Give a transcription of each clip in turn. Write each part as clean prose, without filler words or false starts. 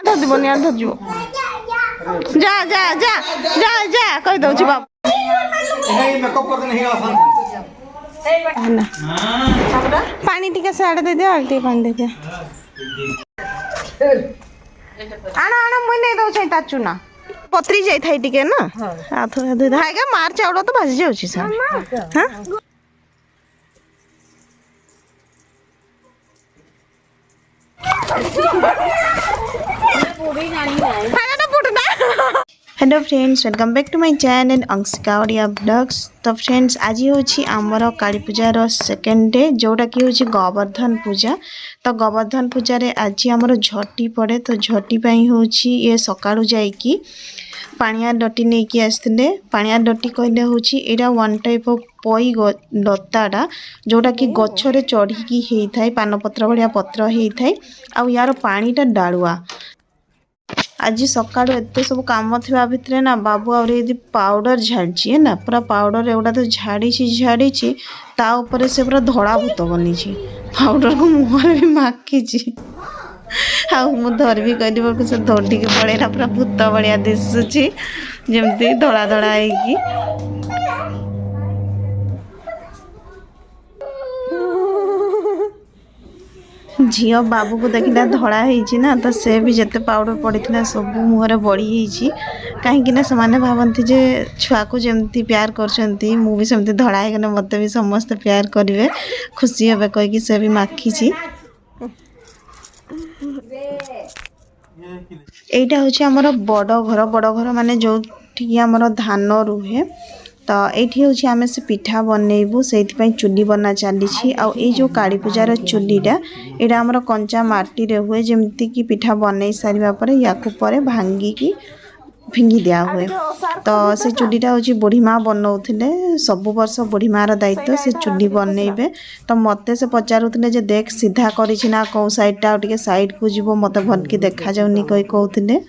ଧରିବନି ଆ ଧରିଯିବ ଯା ଯା ଯା ଯା ଯା କହିଦଉଛି ବାବୁ ପାଣି ଟିକେ ସିଆଡ଼େ ଦେଇଦିଅ ଆଉ ଟିକେ ପାଣି ଦେଇଦିଅ ଆଣ ଆଣ ମୁଇଁ ନେଇ ଦଉଛି ତା ଚୁନା ପତ୍ରି ଯାଇଥାଏ ଟିକେ ନା ଆଜ୍ଞା ମାର ଚାଉଳ ତ ଭାଜି ଯାଉଛି sir hello friends welcome back to my channel Anshika Odia blogs. तो फ्रेंड्स आज हूँ आमर काली पूजार सेकेंड डे जोटा कि हूँ गोवर्धन पूजा। तो गोवर्धन पूजार आज आमर झटी पड़े तो झटी हूँ ये सकाळु जाइकी पाणिया डटी नहीं कि आसते पाणिया डटी कहले हूँ यहाँ वन टाइप ऑफ पई लताटा जोटा कि गछरे चढ़ी होता है पानपत्र भाया पत्र होता है आ यार पानीटा डालुआ आज सकाळु एते सब काम थिबा भितरे ना बाबू और यदि पाउडर झाड़ी है ना पूरा पाउडर एगुड़ा तो झाड़ी ता ऊपर से पूरा धड़ा भूत बनी पाउडर को मुहर भी माखी मु धर भी कहली बेलू से दौड़ी के पड़ेगा पूरा भूत भाया दिशुची जमती धड़ा धड़ा है झील बाबू को देखला धड़ा होना तो से भी जिते पाउडर पड़ता सब मुहर बड़ी कहीं से भावती जे छुआ को जमती प्यार करछंती मु भी सेमती धड़ा है मत भी समस्त प्यार करेंगे खुशी हे कहीकि से भी माखी एटा हूँ आमर बड़ घर माने जो आमर धान रुहे तो ये हूँ आम से पिठा बनइबू से चुली बना चली आउ जो काली पूजार चुलीटा यहाँ आमर कंचा माटी रे हुए जमती कि पिठा बनई सारा पर या भांगिकी फिंगी दिया हुए। तो से चुलीटा हूँ बुढ़ी माँ बनाऊे सब वर्ष बुढ़ी मार दायित्व से चुली बनइबे। तो मते से पचारुले जे देख सीधा करना कौ साइडटा टे साइड को जीव मत भल कि देखा जाऊनी कही कहते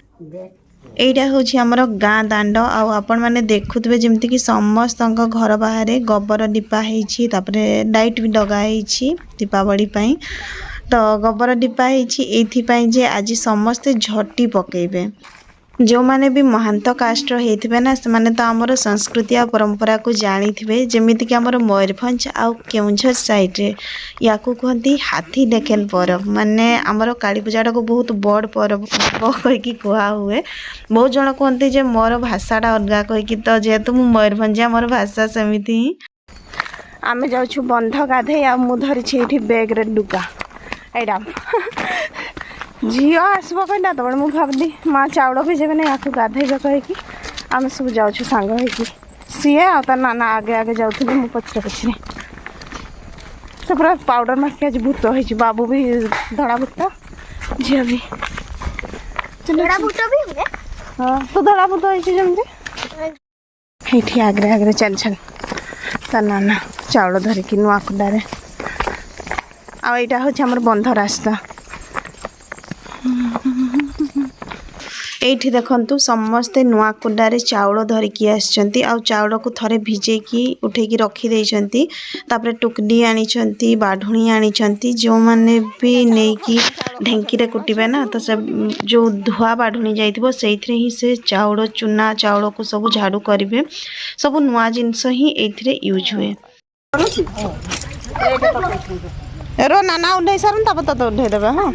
एटा हूँ आमर गाँ दांड आपण मैंने देखुवे जमती कि समस्त घर बाहर गोबर लिपाई लाइट भी लगाई दीपावली तो गोबर लिपाई ये आज समस्ते झटी पकेबे जो माने भी महांत कास्ट होते ना से माने तो आमर संस्कृति आ परंपरा को जानी थे जमीती कि आमर मयूरभंज आउ केउंझर साइड रे या को कहती हाथी देखेल पर्व माने आमर काली पूजाटा को बहुत बड़ पर्व कहीकि कहा हुए। बहुत जन कहते जे मोर भाषाटा अलग कहीकि तो जेहेतु मु मयूरभंज मोर भाषा सेमिति आमे जाउछु बंध गाधे आ मु धरी बैग रे लुगा एडा झील आसब कहला तो मुझे भावली माँ चाउल भिजेबे ना या गाधेबे कहीकि आम सब जाऊँ सांग हो सीए आ नाना आगे आगे जाऊँ मु पचरे पचरे से पूरा पाउडर माखी आज भूत हो बाबू भी धड़ा भूत झील भी हाँ तो धड़ा भूत होती आगे आगे चल चल ता नाना चाउल धरिकी नुआ कुंडारे आईटा हूँ आमर बंध रास्ता एठी देखंतु समस्ते नुआ कुंडारे चाउल धरिकी आछंती आ चाउल को थरे भिजेकी उठेकी रखी देइछंती तापरे टुकली आनिछंती बाढुणी आनिछंती जो माने भी नेकी ढेंकी रे कुटिबे ना तो से जो धुआ बाढुणी जाइथिबो सेइथरे ही से चाउल चुना चाउल को सब झाड़ू करिवे सब नुआ जिंस ही एथिरे यूज हुए। रो नाना उठे सारन तब तो उठे देबे हां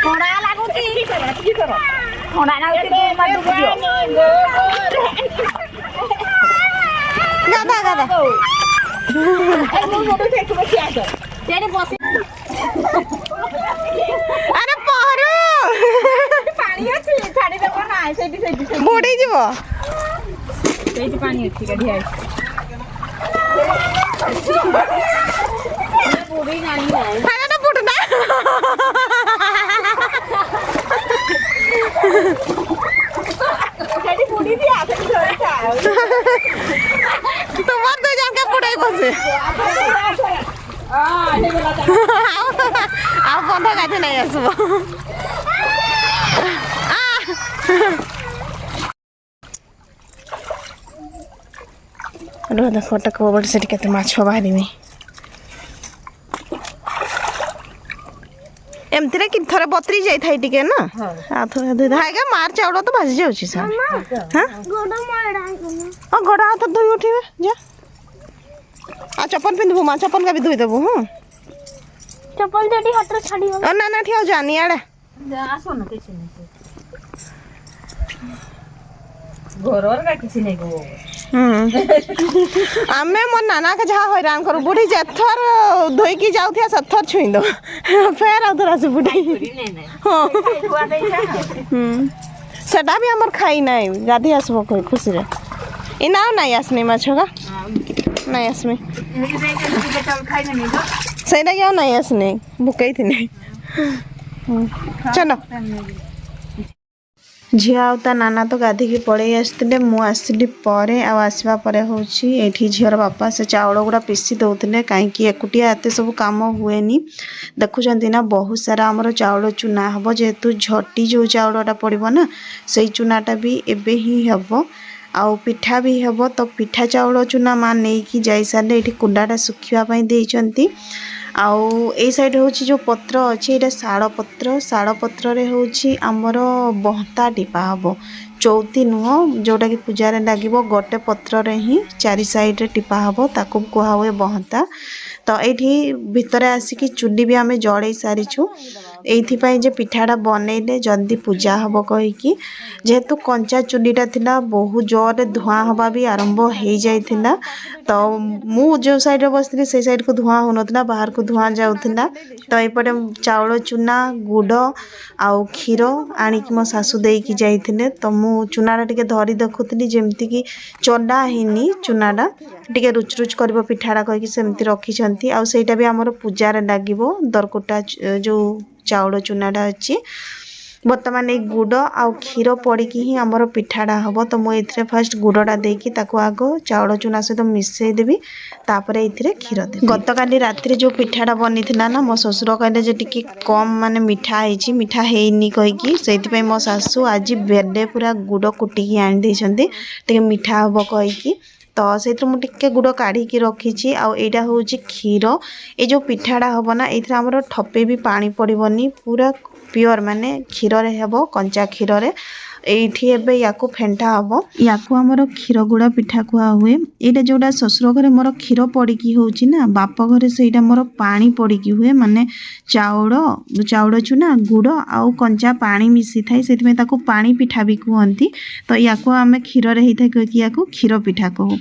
थोड़ा लागुची थोड़ा लागुची मत बुझियो गादा गादा ए मु फोटो टेक बसी आसो तेरे बसी अरे पहरो पानी अछि छाडी देबो ना सेठी बुडी जीवो सेठी पानी अछि गाडी आइ बुडी गानी है तुम्हार तो जान के पुड़ाई बसे आप बंध गाथे नहीं आसबो रो देखो टको बड़ से केते माछ बाहरी में एमती रे कि थरे बतरी जाई थाई टिके ना आ थोड़ा धुई हाइगा मार चाउल तो भाजी जाउची सा हां गोड़ा हाथ धोई उठिबे जा आ चप्पल पिंधबू मा चप्पल का भी धोई देबू हां चप्पल जेडी हटर छाडी हो ना ना ठियाउ जानी आड़े आसो न किछ नै घरर का किछ नै गो आमे मो नाना के जहा हैरान करू बुढ़ी जेथर धोई की जाउथिया सथर छुई दो फेर आ तोरा से बुढ़ी हां सेटा भी हमर खाई नै गाधी आसबो कोई खुशी रे इना नहीं आसनी माछगा नहीं आसमी ସେଇଟା କି ଆଉ ନାଇଁ ଆସିନି ବୁକେଇଥିନି ଚାଲ ଝିଅ ଆଉ ତା ନାନା ତ ଗାଧିକି ପଳେଇ ଆସିଥିଲେ ମୁଁ ଆସିଲି ପରେ ଆଉ ଆସିବା ପରେ ହେଉଛି ଏଇଠି ଝିଅର ବାପା ସେ ଚାଉଳ ଗୁଡ଼ା ପିସି ଦେଉଥିଲେ କାହିଁକି ଏକୁଟିଆ ଏତେ ସବୁ କାମ ହୁଏନି ଦେଖୁଛନ୍ତି ନା ବହୁତ ସାରା ଆମର ଚାଉଳ ଚୁନା ହେବ ଯେହେତୁ ଝଟି ଯେଉଁ ଚାଉଳଟା ପଡ଼ିବ ନା ସେଇ ଚୁନାଟା ବି ଏବେ ହିଁ ହେବ ଆଉ ପିଠା ବି ହେବ ତ ପିଠା ଚାଉଳ ଚୁନା ମା ନେଇକି ଯାଇସାରିଲେ ଏଇଠି କୁଣ୍ଡାଟା ଶୁଖିବା ପାଇଁ ଦେଇଛନ୍ତି ଆଉ ଏଇ ସାଇଡ୍ ହେଉଛି ଯେଉଁ ପତ୍ର ଅଛି ଏଇଟା ଶାଳ ପତ୍ରରେ ହେଉଛି ଆମର ବହତା ଟିପା ହେବ ଚଉତି ନୁହଁ ଯେଉଁଟାକି ପୂଜାରେ ଲାଗିବ ଗୋଟେ ପତ୍ରରେ ହିଁ ଚାରି ସାଇଡ୍ରେ ଟିପା ହେବ ତାକୁ କୁହାହୁଏ ବହତା ତ ଏଇଠି ଭିତରେ ଆସିକି ଚୁଲି ବି ଆମେ ଜଳେଇ ସାରିଛୁ ଏଇଥିପାଇଁ ଯେ ପିଠାଟା ବନେଇଲେ ଜଲ୍ଦି ପୂଜା ହେବ କହିକି ଯେହେତୁ କଞ୍ଚା ଚୁଲିଟା ଥିଲା ବହୁତ ଜୋରରେ ଧୂଆଁ ହେବା ବି ଆରମ୍ଭ ହେଇଯାଇଥିଲା ତ ମୁଁ ଯେଉଁ ସାଇଡ୍ରେ ବସିଥିଲି ସେଇ ସାଇଡ୍କୁ ଧୂଆଁ ହେଉନଥିଲା ବାହାରକୁ ଧୂଆଁ ଯାଉଥିଲା ତ ଏପଟେ ଚାଉଳ ଚୁନା ଗୁଡ଼ ଆଉ କ୍ଷୀର ଆଣିକି ମୋ ଶାଶୁ ଦେଇକି ଯାଇଥିଲେ ତ ମୁଁ ଚୁନାଟା ଟିକେ ଧରି ଦେଖୁଥିଲି ଯେମିତିକି ଚଲା ହେଇନି ଚୁନାଟା ଟିକେ ରୁଚ କରିବ ପିଠାଟା କହିକି ସେମିତି ରଖିଛନ୍ତି ଆଉ ସେଇଟା ବି ଆମର ପୂଜାରେ ଲାଗିବ ଦରକୁଟା ଯେଉଁ ଚାଉଳ ଚୁନାଟା ଅଛି ବର୍ତ୍ତମାନ ଏଇ ଗୁଡ଼ ଆଉ କ୍ଷୀର ପଡ଼ିକି ହିଁ ଆମର ପିଠାଟା ହେବ ତ ମୁଁ ଏଥିରେ ଫାଷ୍ଟ ଗୁଡ଼ଟା ଦେଇକି ତାକୁ ଆଗ ଚାଉଳ ଚୁନା ସହିତ ମିଶାଇ ଦେବି ତାପରେ ଏଥିରେ କ୍ଷୀର ଦେବି ଗତକାଲି ରାତିରେ ଯେଉଁ ପିଠାଟା ବନିଥିଲା ନା ମୋ ଶ୍ୱଶୁର କହିଲେ ଯେ ଟିକେ କମ୍ ମାନେ ମିଠା ହେଇଛି ମିଠା ହେଇନି କହିକି ସେଇଥିପାଇଁ ମୋ ଶାଶୁ ଆଜି ବେଲେ ପୁରା ଗୁଡ଼ କୁଟିକି ଆଣି ଦେଇଛନ୍ତି ଟିକେ ମିଠା ହେବ କହିକି ତ ସେଇଥିରୁ ମୁଁ ଟିକେ ଗୁଡ଼ କାଢ଼ିକି ରଖିଛି ଆଉ ଏଇଟା ହେଉଛି କ୍ଷୀର ଏ ଯେଉଁ ପିଠାଟା ହେବ ନା ଏଇଥିରେ ଆମର ଠପେ ବି ପାଣି ପଡ଼ିବନି ପୁରା ପିଓର ମାନେ କ୍ଷୀରରେ ହେବ କଞ୍ଚା କ୍ଷୀରରେ ଏଇଠି ଏବେ ୟାକୁ ଫେଣ୍ଟା ହେବ ୟାକୁ ଆମର କ୍ଷୀର ଗୁଡ଼ା ପିଠା କୁହା ହୁଏ ଏଇଟା ଯେଉଁଟା ଶ୍ୱଶୁର ଘରେ ମୋର କ୍ଷୀର ପଡ଼ିକି ହେଉଛି ନା ବାପ ଘରେ ସେଇଟା ମୋର ପାଣି ପଡ଼ିକି ହୁଏ ମାନେ ଚାଉଳ ଚୁନା ଗୁଡ଼ ଆଉ କଞ୍ଚା ପାଣି ମିଶିଥାଏ ସେଥିପାଇଁ ତାକୁ ପାଣି ପିଠା ବି କୁହନ୍ତି ତ ୟାକୁ ଆମେ କ୍ଷୀରରେ ହେଇଥାଏ କହିକି ୟାକୁ କ୍ଷୀର ପିଠା କହୁ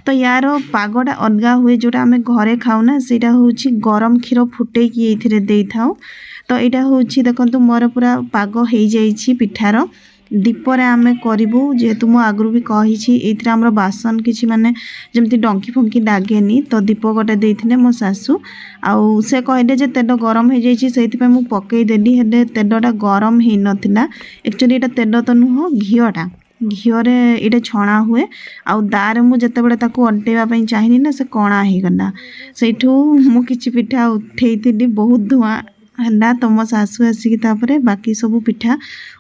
ତ ୟାର ପାଗଟା ଅଲଗା ହୁଏ ଯେଉଁଟା ଆମେ ଘରେ ଖାଉନା ସେଇଟା ହେଉଛି ଗରମ କ୍ଷୀର ଫୁଟେଇକି ଏଇଥିରେ ଦେଇଥାଉ ତ ଏଇଟା ହେଉଛି ଦେଖନ୍ତୁ ମୋର ପୁରା ପାଗ ହେଇଯାଇଛି ପିଠାର ଦୀପରେ ଆମେ କରିବୁ ଯେହେତୁ ମୁଁ ଆଗରୁ ବି କହିଛି ଏଇଥିରେ ଆମର ବାସନ କିଛି ମାନେ ଯେମିତି ଡଙ୍କି ଫଙ୍କି ଲାଗେନି ତ ଦୀପ ଗୋଟେ ଦେଇଥିଲେ ମୋ ଶାଶୁ ଆଉ ସେ କହିଲେ ଯେ ତେଲ ଗରମ ହେଇଯାଇଛି ସେଇଥିପାଇଁ ମୁଁ ପକେଇଦେଲି ହେଲେ ତେଲଟା ଗରମ ହେଇନଥିଲା ଆକ୍ଚୁଆଲି ଏଇଟା ତେଲ ତ ନୁହଁ ଘିଅରେ ଏଇଟା ଛଣା ହୁଏ ଆଉ ଦାରେ ମୁଁ ଯେତେବେଳେ ତାକୁ ଅଣ୍ଟେଇବା ପାଇଁ ଚାହିଁନି ନା ସେ କଣା ହେଇଗଲା ସେଇଠୁ ମୁଁ କିଛି ପିଠା ଉଠେଇଥିଲି ବହୁତ ଧୂଆଁ ହେଲା ତ ମୋ ଶାଶୁ ଆସିକି ତାପରେ ବାକି ସବୁ ପିଠା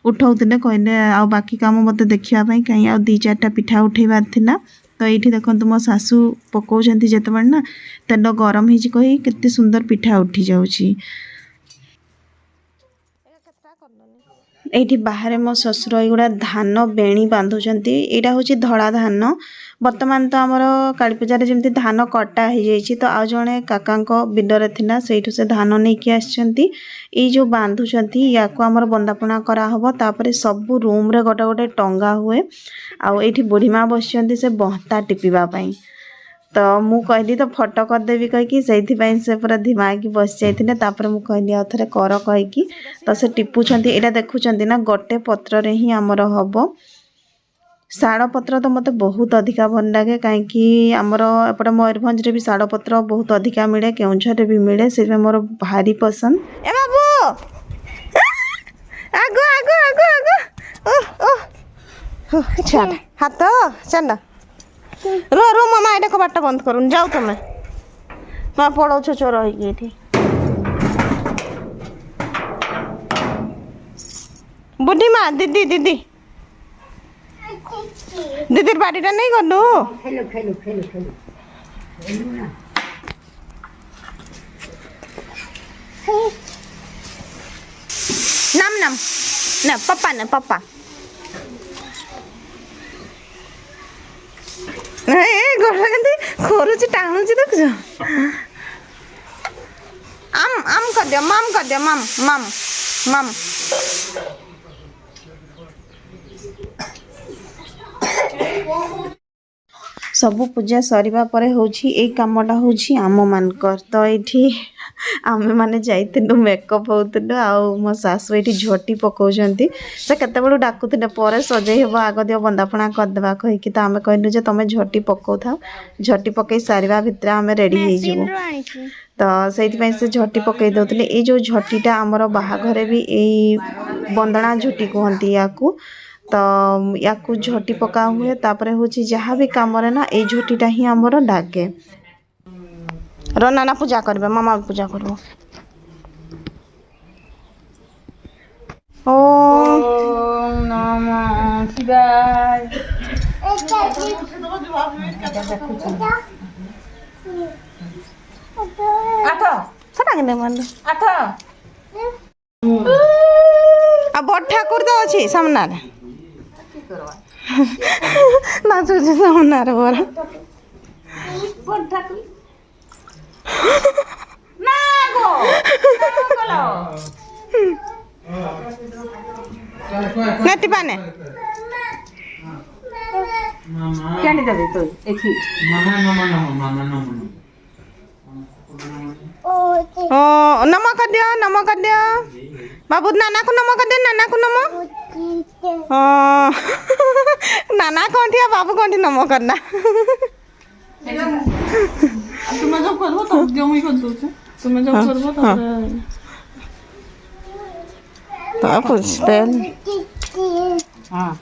ଉଠାଉଥିଲେ କହିଲେ ଆଉ ବାକି କାମ ମୋତେ ଦେଖିବା ପାଇଁ କାହିଁ ଆଉ 2-4ଟା ପିଠା ଉଠେଇବାର ଥିଲା ତ ଏଇଠି ଦେଖନ୍ତୁ ମୋ ଶାଶୁ ପକାଉଛନ୍ତି ଯେତେବେଳେ ନା ତେଲ ଗରମ ହେଇଛି କହି କେତେ ସୁନ୍ଦର ପିଠା ଉଠି ଯାଉଛି ଏଇଠି ବାହାରେ ମୋ ଶ୍ୱଶୁର ଏଗୁଡ଼ା ଧାନ ବେଣୀ ବାନ୍ଧୁଛନ୍ତି ଏଇଟା ହେଉଛି ଧଳା ଧାନ ବର୍ତ୍ତମାନ ତ ଆମର କାଳୀପୂଜାରେ ଯେମିତି ଧାନ କଟା ହେଇଯାଇଛି ତ ଆଉ ଜଣେ କାକାଙ୍କ ବିଲରେ ଥିଲା ସେଇଠୁ ସେ ଧାନ ନେଇକି ଆସିଛନ୍ତି ଏଇ ଯେଉଁ ବାନ୍ଧୁଛନ୍ତି ୟାକୁ ଆମର ବନ୍ଦାପଣା କରାହେବ ତାପରେ ସବୁ ରୁମ୍ରେ ଗୋଟେ ଟଙ୍ଗା ହୁଏ ଆଉ ଏଇଠି ବୁଢ଼ୀମା ବସିଛନ୍ତି ସେ ବହତା ଟିପିବା ପାଇଁ ତ ମୁଁ କହିଲି ତ ଫଟୋ କରିଦେବି କହିକି ସେଇଥିପାଇଁ ସେ ପୁରା ଧିମା ହେଇକି ବସି ଯାଇଥିଲେ ତାପରେ ମୁଁ କହିଲି ଆଉ ଥରେ କର କହିକି ତ ସେ ଟିପୁଛନ୍ତି ଏଇଟା ଦେଖୁଛନ୍ତି ନା ଗୋଟେ ପତ୍ରରେ ହିଁ ଆମର ହେବ ଶାଳ ପତ୍ର ତ ମୋତେ ବହୁତ ଅଧିକା ଭଲ ଲାଗେ କାହିଁକି ଆମର ଏପଟେ ମୟୂରଭଞ୍ଜରେ ବି ଶାଳ ପତ୍ର ବହୁତ ଅଧିକା ମିଳେ କେଉଁଝରରେ ବି ମିଳେ ସେଥିପାଇଁ ମୋର ଭାରି ପସନ୍ଦ ଏ ବାବୁ ଆଗ ଚାଲ ହାତ ଚାଲ रो मामा एटा कबाटा बंद करूँ जाओ तुम्हें मैं पड़ो चोर होगी बुढ़ी माँ दीदी दीदी बाड़ीटा नहीं गलु नाम नाम ना पप्पा ना पप्पा ए गोड़ केंती खोरुची टाणुची देखछ आम कर दियो माम माम सबु पूजा सरिबा परे होछि ए कामटा होछि आम मानकर तो एठी आमे माने जाइतिनु मेकअप होतिनु आ मो सासु एठी झोटी पकाउछंती से केते बडू डाकुतिने परे सजै हेबो आग दियो बंदापणा कर देबा कहि कि त आमे कहनु जे तमे झोटी पकाउ था झोटी पकई सारिबा भितर आमे रेडी हे जिवो तो से झटी पकई दौले ये जो झटीटा आमर बाहाघरे भी यही बंदना झटी कहती या झटी पका हुए तापर हूँ जहाँ भी कम ना ये झटीटा ही आमर डाके नाना पूजा करबे मामा पूजा करबो ओम नमः शिवाय आठ सेटा के मन आठ आ बड़ ठाकुर तो अच्छी सामना नाचुच सामना बर बड़ ठाकुर ना गो ना नेटी पाने क्या नहीं दे तो एक ही ओ नमो कर दियो बाबू नाना को नमो कर दियो नाना को नमो नाना कौन थी बाबू कौन थी नमो करना तुम्हें जब करबो तब जो मुई कर दो तुम्हें जब करबो तब तो पूछते हां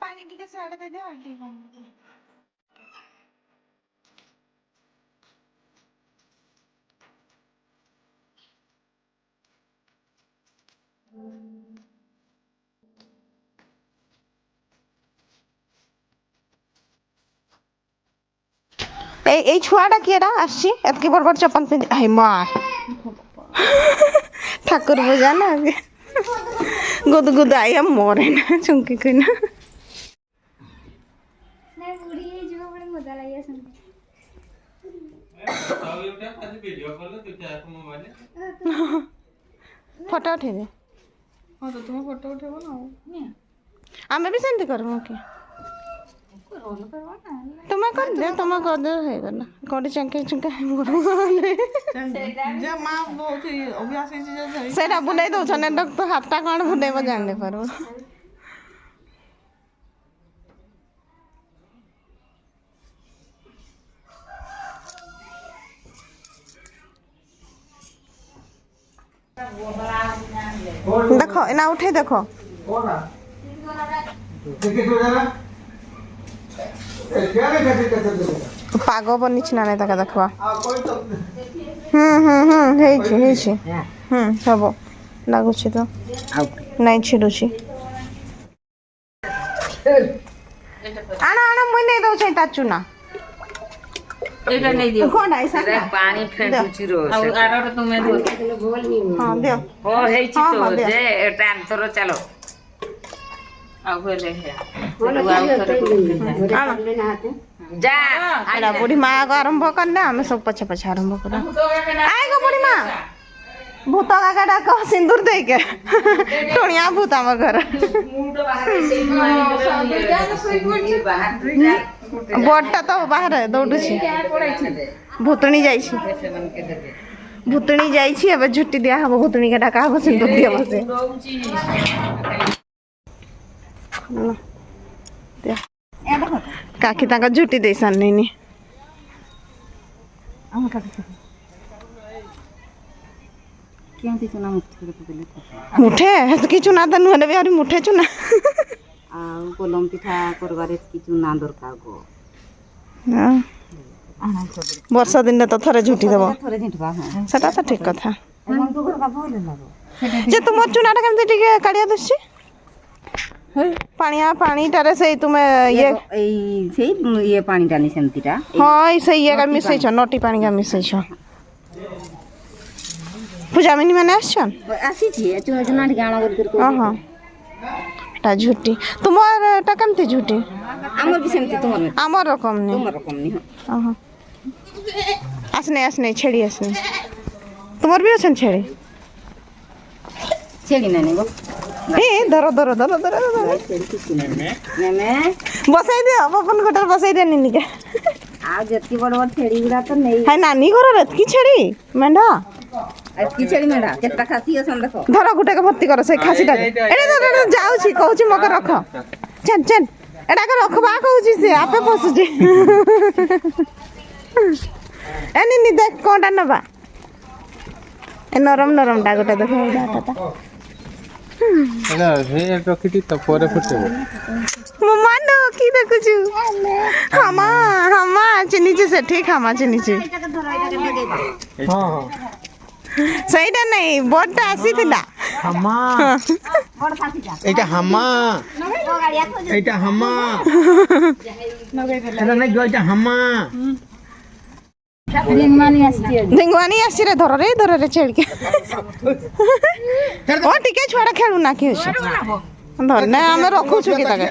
पानी की साइड दे दे आंटी को এই ছুয়াটা কিয়েটা আসছি এতকি বড় বড় চপল পিন্ধি হাই মা ঠাকুর পূজা না গুদ গুদ আইয়া মরে না চুমকি কই না नहीं बुढ़ी है जो बड़े मजा लगे सुन फोटो उठेबे हां तो तुम फोटो उठेबो ना आमे भी सेंती करबो के रोल करबो ना तुम कर दे है ना कोडी चंके चंके जे मां बहुत अभ्यास है जे सेटा बुलाई दो छने तो हाथटा कोन बुलाइबो जानले पारबो देखो इना उठे देखो पाग बनी ना नहीं तक देखवा सब लगुच तो नहीं छिड़ुची आना आना मुई नहीं दो ता चुना एटा नहीं दियो कोन ऐसा पानी फेंटुची रो अब आरो तुम्हें दो हां दियो हो हेची तो जे टाइम तोरो चलो अब ले है जा आला बुढ़ी माँ को आरंभ करना हमें सब पछे पछे आरंभ करना आए गो बुढ़ी माँ भूत का डाक सिंदूर दे के टोनिया भूत आम घर बड़टा तो बाहर दौड़ुची भूतणी जाइछि भूतणी जाइछि अब झुट्टी दिया हबो भूतणी के डाका हबो सिंदूर दिया बसे କାକି ତାଙ୍କ ଝୁଟି ଦେଇ ସାରିଲେନି କେମିତି ଚୁନା ମୁଠି ଦେଲେ ମୁଠେ କି ଚୁନା ତ ନୁହେଁ ବି ଆହୁରି ମୁଠେ ଚୁନା ଆଉ କଲମ ପିଠା କରିବାରେ କି ଚୁନା ଦରକାର ଗୋ ବର୍ଷା ଦିନେ ତ ଥରେ ଝୁଟି ଦେବ ଥରେ ଝିଣ୍ଟବା ହଁ ସେଟା ତ ଠିକ କଥା ଏମାନଙ୍କୁ ଘରକା ଭଲ ଲାଗେ ଯେ ତୁମ ଚୁନାଟା କେମିତି ଟିକେ କାଳିଆ ଦିଶୁଛି ପାଣିଆ ପାଣିଟାରେ ସେଇ ତୁମେ ଇଏ ଏଇ ସେଇ ଇଏ ପାଣିଟା ନି ସେମିତିଟା ହଁ ସେଇ ଇଏକା ମିଶେଇଛ ନଟି ପାଣିକା ମିଶେଇଛ ପୂଜାମିନି ମାନେ ଆସିଛନ୍ ଆସିଛି ଚୁନା ଚୁନା ଟିକେ ଆଣ କରିକି ହଁ ଏଟା ଝୁଟି ତୁମର ଏଟା କେମିତି ଝୁଟି ଆମର ବି ସେମିତି ତୁମର ଆମର ରକମ ନି ତୁମର ରକମ ନି ହଁ আসনে ছেড়ি আসনে তোমার বি আছেন ছেড়ি ଛେଳି ନାଇଁ ଗୋ এ ধরো ধরো ধরো ধরো ନେମେ বসাই দিও পপন গোটার বসাই দেনি নিকে ଆଉ ଯେତିକି ବଡ଼ ବଡ଼ ଛେଳି ଗୁଡ଼ା ତ ନେଇ হাই নানি ঘরের কি ছেড়ি মেন্ঢা ଏତିକି ଛେଳି ମେଣ୍ଢା କେତେଟା ଖାସି ଅଛନ୍ ଦେଖ ধরো গোটাকে ভর্তি করো সেই খাসিটাকে এটা ধরো যাଉଛି কହୁছি মকে রখ চেন চেন এটাকে রখবা কହୁছি সে আপে পশুছি এনি নি দেখ কোনটা নেবা এ নরম নরমটা গোটা দেখো এইটা এটা হে রখিটি তো পরে ফুটেব মানো কি দেখুছু হামা হামা চিনিছে সেঠি খামা চিনিছে হ্যাঁ হ্যাঁ সেইটা নাই বড়টা আসিছিলা হামা এইটা হামা এইটা হামা এটা নাই গো এটা হামা ঢিঙ্গানি আসছে রে ধর রে ছেড়কে ও টিকে ছুয়াটা খেলু না কি হচ্ছে ধর না আমি রখুছু কি তাকে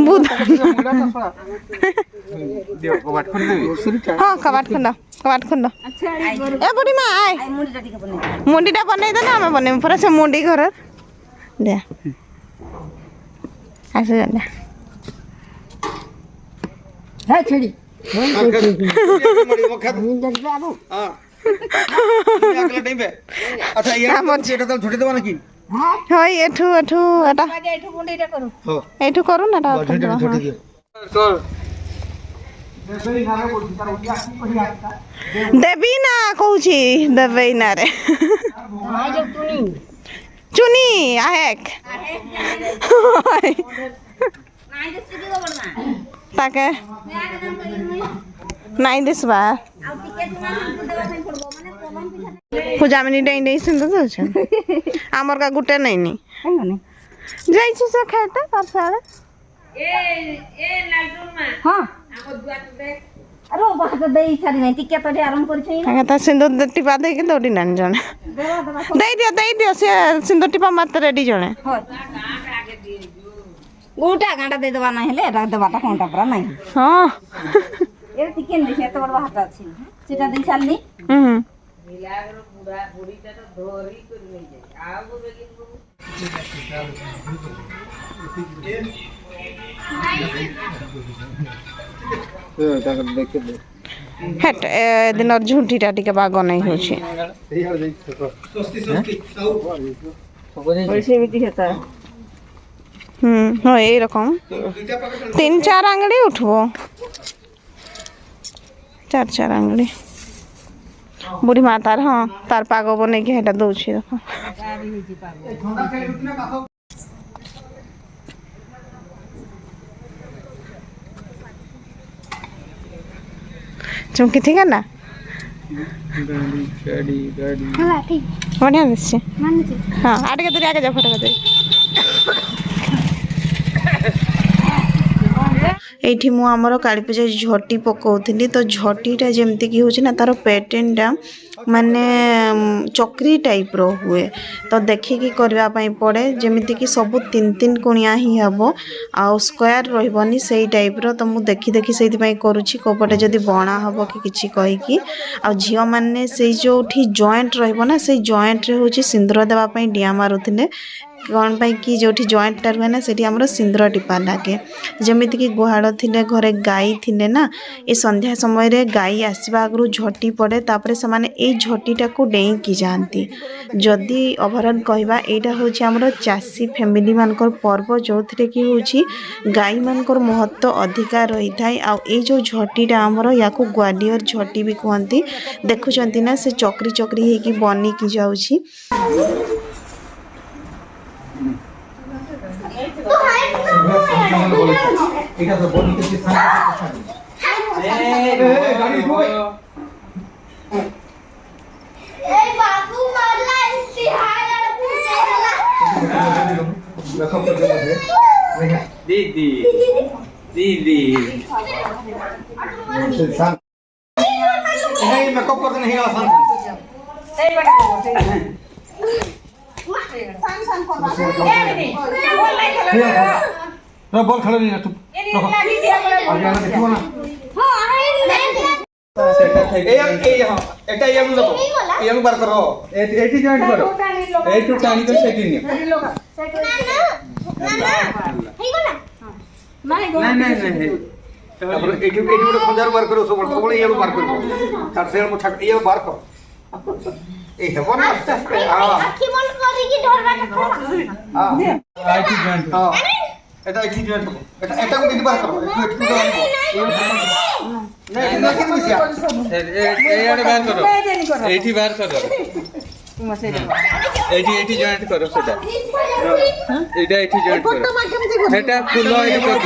বুধ দিও কবাট খুলে দেবি হ্যাঁ কবাট খন্ড এ বুড়ি মা আয় মুন্ডিটা বনাই দে না আমি বনাইম পরে সে মুন্ডি ঘর দে আসে যা হ্যাঁ ଛେଳି আচ্ছা এটা তো ঝুটি দেবা নাকি হয় এঠু এঠু এটা এইঠু করু না এটা ঝুটি দিও কর দেবি না কହୁছি দেবই না রে চুনি আহেক তাকে নাই দিসবা পূজামিনি ডাই ডাই সিন্ধু দউছেন আমার কা গুটে নাইনি যাইছি সে খাইতে তার সাড়ে ହଁ ଆରେ ବାହାତ ଦେଇ ସାରି ନାହିଁ ଟିକେ ତ ଆରମ୍ଭ କରିଛି ତାকে ତା ସିନ୍ଦୁର ଟିପା ଦେଇକି ଦୌଡ଼ି ନାନି ଜଣେ ଦେଇଦିଅ ସେ ସିନ୍ଦୁର ଟିପା ମାତ୍ର ରେଡି ଜଣେ ଗୋଟା ଗାଁଟା ଦେଇଦେବା ନାହିଁ ହେଲେ ଏଟା ଦେବାଟା କଣଟା ପୁରା ନାହିଁ ହଁ ଏ ଟିକେ ଦେଖି ଏତେ ବଡ଼ ବାହାଟା ଅଛି ସେଟା ଦେଇ ସାରିଲି হেট এদিনর ঝুঁটিটা টিকে বাগ নাই হচ্ছে হয় এইরকম 3-4 আঙুলি উঠবো 4 আঙুলি বুড়ি মা তার হ্যাঁ তার পাগ বনাইকি সেটা দৌছি দেখো চুমকি ঠিক না बढ़िया दिसছে हाँ आगे धरी आगे जा फटका धरी এইটি মু আমার কালী পূজা ঝটি পকাউଥିଲି তো ঝটিটা যেମିତି কি হচ্ছে না তার প্যাଟর্নটা মানে চক্রি টাইপর হুয়ে তো দেখিকি করা পড়ে যেমিতিকি সবু 3 কোণিয়া হি হব আউ স্কোয়ার রহবনি সেই টাইপর তো মু দেখি দেখি সেইপাই করুছি কোপটে যদি বণা হব কি কিছু কহিকি আউ ঝিও মানে সেই যেটি জয়েন্ট রহব না সেই জয়েন্টরে হচ্ছে সিন্দুর দেওয়া ডিয়া মারুলে कौन पाई कि जोठी जॉइंटटा रुहे ना सेठी हमरो सिंदूर टीपा लागे जमिति कि गुहाड़ थिले घरे गाई थिले ना ए संध्या समय रे गाई आसीबा आगु झटी पड़े तापरे से माने ए झटीटा को डेई की जानती जदि ओवरऑल कहबा एटा होछि हमरो चासी फैमिली मानकर पर्व जोथरे कि होछि गाई मानकर महत्व अधिकार रही थाए आ ए जो झटीटा हमरो याको ग्वालियर झटी भी कहंती देखुचंती ना से चक्री चक्री हे कि बनी की जाउछि दीदी दीदी मेकअप करते नहीं बॉल खेल नहीं तू देखो ना এটা ইয়ানু দেবো ইয়ানু বার করো এইটি জয়েন্ট করো এইটু টানি করে সেটি নিও না না না তারপরে এইটু বড় খজার বার করো সবল ইয়ানু বার করো তার সেল মো থাক ইয়া বার করো এই হবে না আস্তে আস্তে কি মন করি কি ধরবা হ্যাঁ আইটি জয়েন্ট হ্যাঁ এটা আইটি জয়েন্ট হবে এটা কো দিতে বার করো একটু এইটি বার করো এইটি জয়েন্ট করো সেটা এটা এইটি জয়েন্ট করো এটা ফুল এইটি কর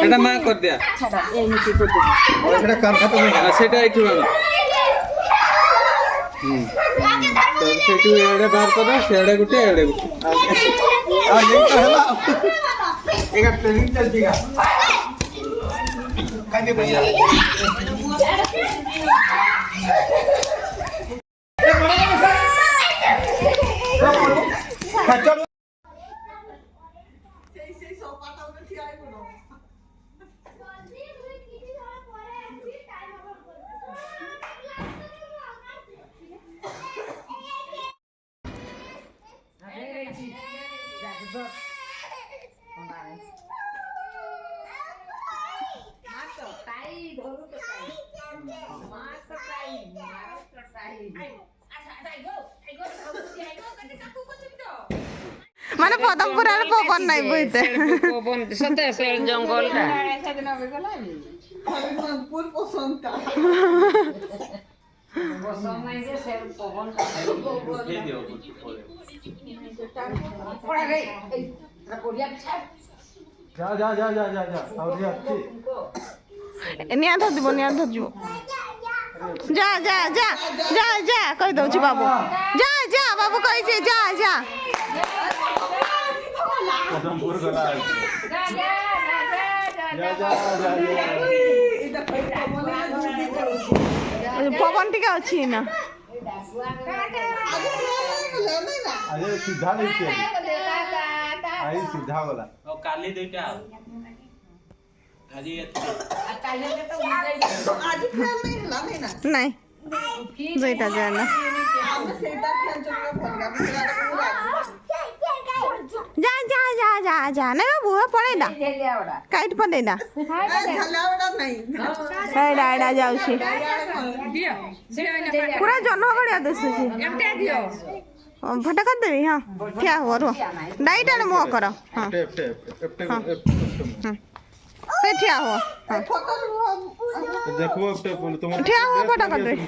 এটা মা কর দিয়া সেটা কার খাতে না সেটা এইটি বাবা তো সেটু এড়ে বার করো সেড়ে গুটে এড়ে গুটে আর এই তো হলা এগা ট্রেনিং চলতিগা কাজে भैया মানে পদমপুরার পবন নাই বইতে পবন সতে সেল জঙ্গলটা पूर पसंद का বসমাই যে সেল পবনটা উঠে দিও পড়া রে এটা কোরিয়া ছাড় যা যা যা যা যা যা আর যাচ্ছি নিয়া ধরদিব যা যা যা যা যা কই দউছি বাবু যা যা বাবু কইছে যা যা পদমপুর গলা যা যা যা যা যা পবন টিকা ଅଛି না আরে সিধা দিছে আই সিধা গলা ও কালি দুইটা আজি কালে তো आज फैल नहीं हिला नहीं ना নাই দুইটা যায় না हम सेटा फैल जो भरगा पूरा যা যা যা যা যা না বাবু পড়ে না ঢেলিয়া ওড়া কাইট পড়ে না झलावड़ा नहीं ଏଇଟା ଏଇଟା ଯାଉଛି दिया ପୁରା ଜହ୍ନ ଭଳିଆ ଦିଶୁଛି एमटे दियो ଫଟା କରିଦେବି ହଁ ଠିଆ ହୁଅ ରୁହ ଡାଇଟାରେ ମୁହଁ କର ହଁ टेप टेप ସେ ଠିଆ ହୁଅ ହଁ फोटो देखो टेप तुम ଠିଆ ହୁଅ ଫଟା କରିଦେବି